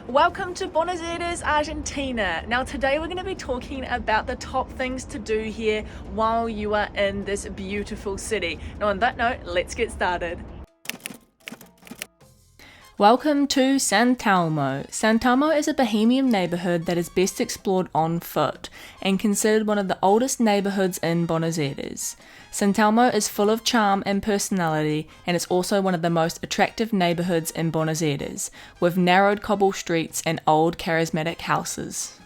Welcome to Buenos Aires, Argentina. Now today we're going to be talking about the top things to do here while you are in this beautiful city. Now on that note, let's get started. Welcome to Santalmo. Santalmo is a bohemian neighborhood that is best explored on foot and considered one of the oldest neighborhoods in Buenos Aires. Santalmo is full of charm and personality, and it's also one of the most attractive neighborhoods in Buenos Aires, with narrowed cobble streets and old charismatic houses.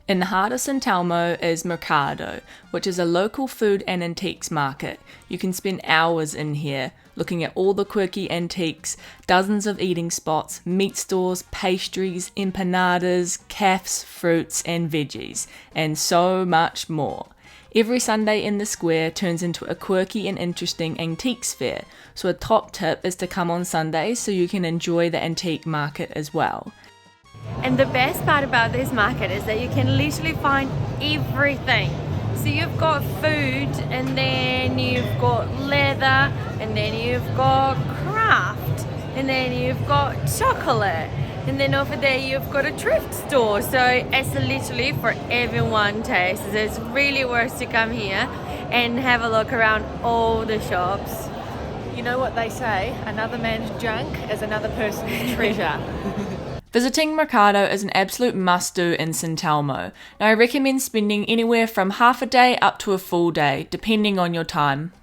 In the heart of Santalmo is Mercado, which is a local food and antiques market. You can spend hours in here, looking at all the quirky antiques, dozens of eating spots, meat stores, pastries, empanadas, cafes, fruits and veggies, and so much more. Every Sunday in the square turns into a quirky and interesting antiques fair, so a top tip is to come on Sundays so you can enjoy the antique market as well. And the best part about this market is that you can literally find everything. So you've got food, and then you've got leather, and then you've got craft, and then you've got chocolate, and then over there you've got a thrift store. So it's literally for everyone taste. It's really worth to come here and have a look around all the shops. You know what they say, another man's junk is another person's treasure. Visiting Mercado is an absolute must-do in Santalmo. Now I recommend spending anywhere from half a day up to a full day, depending on your time.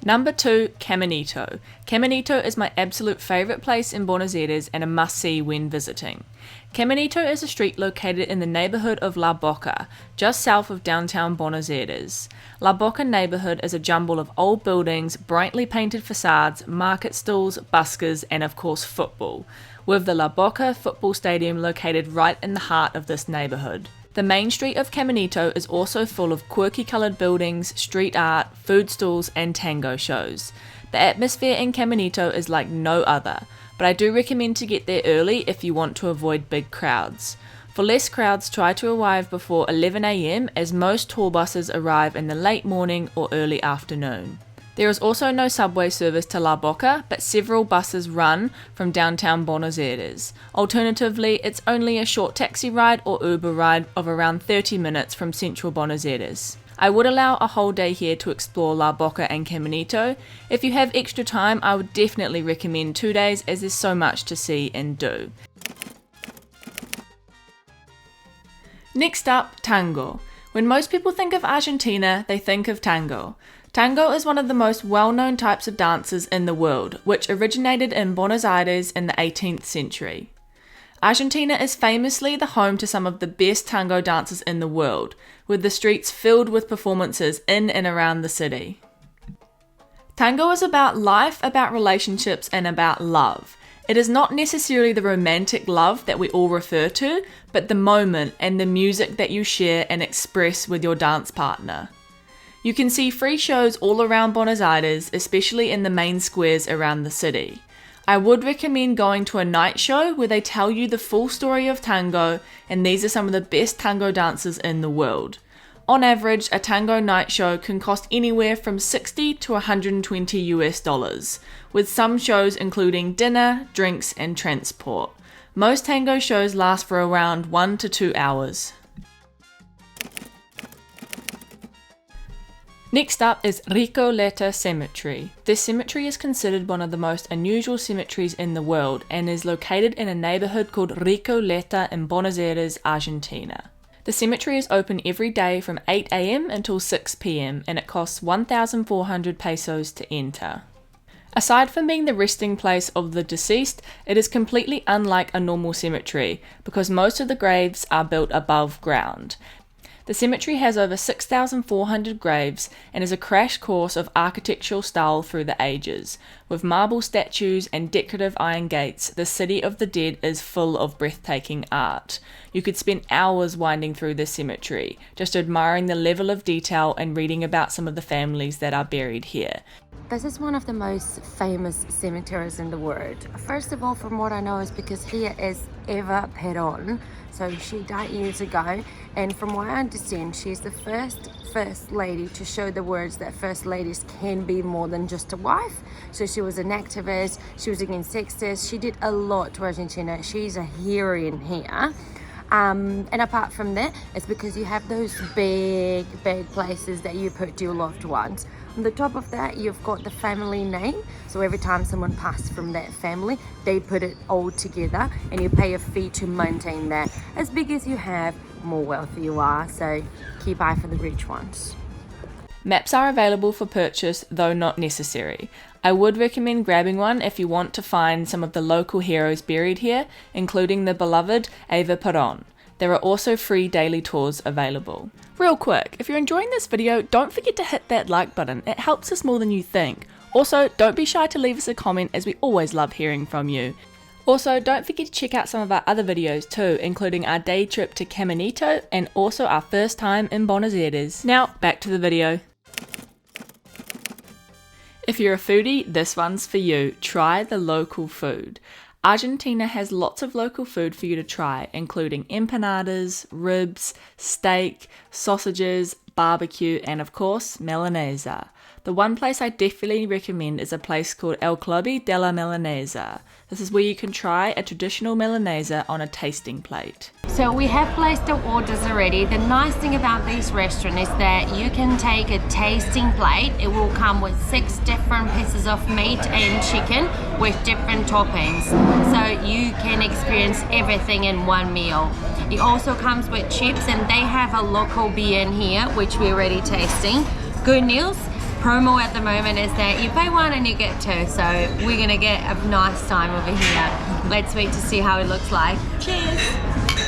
Number 2, Caminito. Caminito is my absolute favourite place in Buenos Aires and a must-see when visiting. Caminito is a street located in the neighbourhood of La Boca, just south of downtown Buenos Aires. La Boca neighbourhood is a jumble of old buildings, brightly painted facades, market stalls, buskers, and of course football, with the La Boca football stadium located right in the heart of this neighbourhood. The main street of Caminito is also full of quirky coloured buildings, street art, food stalls and tango shows. The atmosphere in Caminito is like no other, but I do recommend to get there early if you want to avoid big crowds. For less crowds, try to arrive before 11 AM as most tour buses arrive in the late morning or early afternoon. There is also no subway service to La Boca, but several buses run from downtown Buenos Aires. Alternatively, it's only a short taxi ride or Uber ride of around 30 minutes from central Buenos Aires. I would allow a whole day here to explore La Boca and Caminito. If you have extra time, I would definitely recommend 2 days as there's so much to see and do. Next up, Tango. When most people think of Argentina, they think of tango. Tango is one of the most well-known types of dances in the world, which originated in Buenos Aires in the 18th century. Argentina is famously the home to some of the best tango dancers in the world, with the streets filled with performances in and around the city. Tango is about life, about relationships, and about love. It is not necessarily the romantic love that we all refer to, but the moment and the music that you share and express with your dance partner. You can see free shows all around Buenos Aires, especially in the main squares around the city. I would recommend going to a night show where they tell you the full story of tango, and these are some of the best tango dancers in the world. On average, a tango night show can cost anywhere from $60 to $120 with some shows including dinner, drinks, and transport. Most tango shows last for around 1 to 2 hours. Next up is Rioletta Cemetery. This cemetery is considered one of the most unusual cemeteries in the world and is located in a neighborhood called Rioletta in Buenos Aires, Argentina. The cemetery is open every day from 8 AM until 6 PM and it costs 1,400 pesos to enter. Aside from being the resting place of the deceased, it is completely unlike a normal cemetery because most of the graves are built above ground. The cemetery has over 6,400 graves and is a crash course of architectural style through the ages. With marble statues and decorative iron gates, the City of the Dead is full of breathtaking art. You could spend hours winding through this cemetery, just admiring the level of detail and reading about some of the families that are buried here. This is one of the most famous cemeteries in the world. First of all, from what I know, is because here is Eva Perón. So she died years ago, and from what I understand, she's the first lady to show the words that first ladies can be more than just a wife. So she She was an activist. She was against sexist. She did a lot to Argentina. She's a hero in here. And apart from that, it's because you have those big places that you put your loved ones. On the top of that, you've got the family name. So every time someone passes from that family, they put it all together and you pay a fee to maintain that. As big as you have, more wealthy you are. So keep eye for the rich ones. Maps are available for purchase, though not necessary. I would recommend grabbing one if you want to find some of the local heroes buried here, including the beloved Eva Perón. There are also free daily tours available. Real quick, if you're enjoying this video, don't forget to hit that like button. It helps us more than you think. Also, don't be shy to leave us a comment, as we always love hearing from you. Also, don't forget to check out some of our other videos too, including our day trip to Caminito and also our first time in Buenos Aires. Now, back to the video. If you're a foodie, this one's for you. Try the local food. Argentina has lots of local food for you to try, including empanadas, ribs, steak, sausages, barbecue, and of course, Milanesa. The one place I definitely recommend is a place called El Club de la Milanesa. This is where you can try a traditional Milanesa on a tasting plate. So we have placed the orders already. The nice thing about this restaurant is that you can take a tasting plate. It will come with 6 different pieces of meat and chicken with different toppings. So you can experience everything in one meal. It also comes with chips, and they have a local beer in here, which we're already tasting. Good news. Promo at the moment is that you pay 1 and you get 2, so we're gonna get a nice time over here. Let's wait to see how it looks like. Cheers!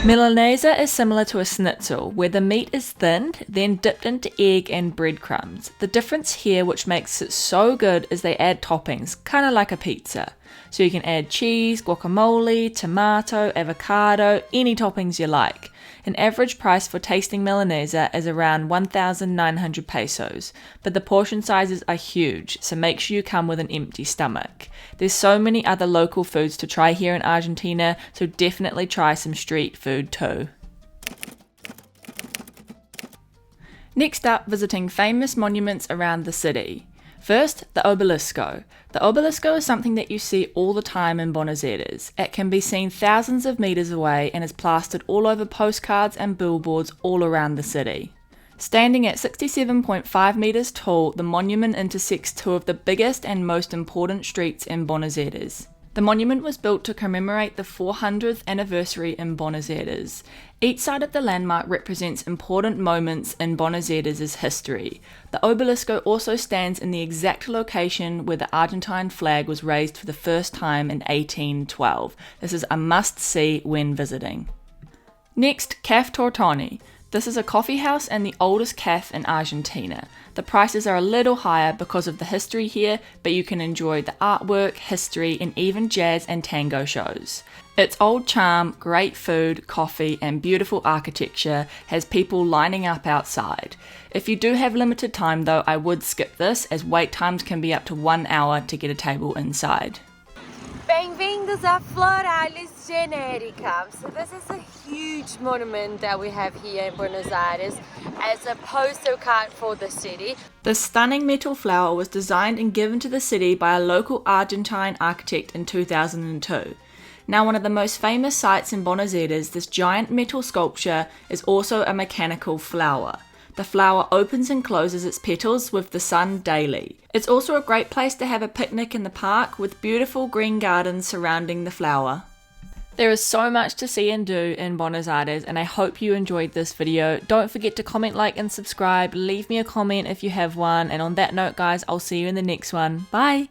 Milanesa is similar to a schnitzel, where the meat is thinned, then dipped into egg and breadcrumbs. The difference here, which makes it so good, is they add toppings, kind of like a pizza. So you can add cheese, guacamole, tomato, avocado, any toppings you like. An average price for tasting Milanesa is around 1,900 pesos, but the portion sizes are huge, so make sure you come with an empty stomach. There's so many other local foods to try here in Argentina, so definitely try some street food too. Next up, visiting famous monuments around the city. First, the Oblisco. The Oblisco is something that you see all the time in Buenos Aires. It can be seen thousands of meters away and is plastered all over postcards and billboards all around the city. Standing at 67.5 meters tall, the monument intersects 2 of the biggest and most important streets in Buenos Aires. The monument was built to commemorate the 400th anniversary in Buenos Aires. Each side of the landmark represents important moments in Buenos Aires' history. The Oblisco also stands in the exact location where the Argentine flag was raised for the first time in 1812. This is a must-see when visiting. Next, Café Tortoni. This is a coffee house and the oldest cafe in Argentina. The prices are a little higher because of the history here, but you can enjoy the artwork, history, and even jazz and tango shows. Its old charm, great food, coffee, and beautiful architecture has people lining up outside. If you do have limited time though, I would skip this, as wait times can be up to 1 hour to get a table inside. Bem-vindos a Floralis Generica. So this is a huge monument that we have here in Buenos Aires as a postal card for the city. This stunning metal flower was designed and given to the city by a local Argentine architect in 2002. Now one of the most famous sights in Buenos Aires, this giant metal sculpture is also a mechanical flower. The flower opens and closes its petals with the sun daily. It's also a great place to have a picnic in the park with beautiful green gardens surrounding the flower. There is so much to see and do in Buenos Aires, and I hope you enjoyed this video. Don't forget to comment, like, and subscribe. Leave me a comment if you have one. And on that note, guys, I'll see you in the next one. Bye!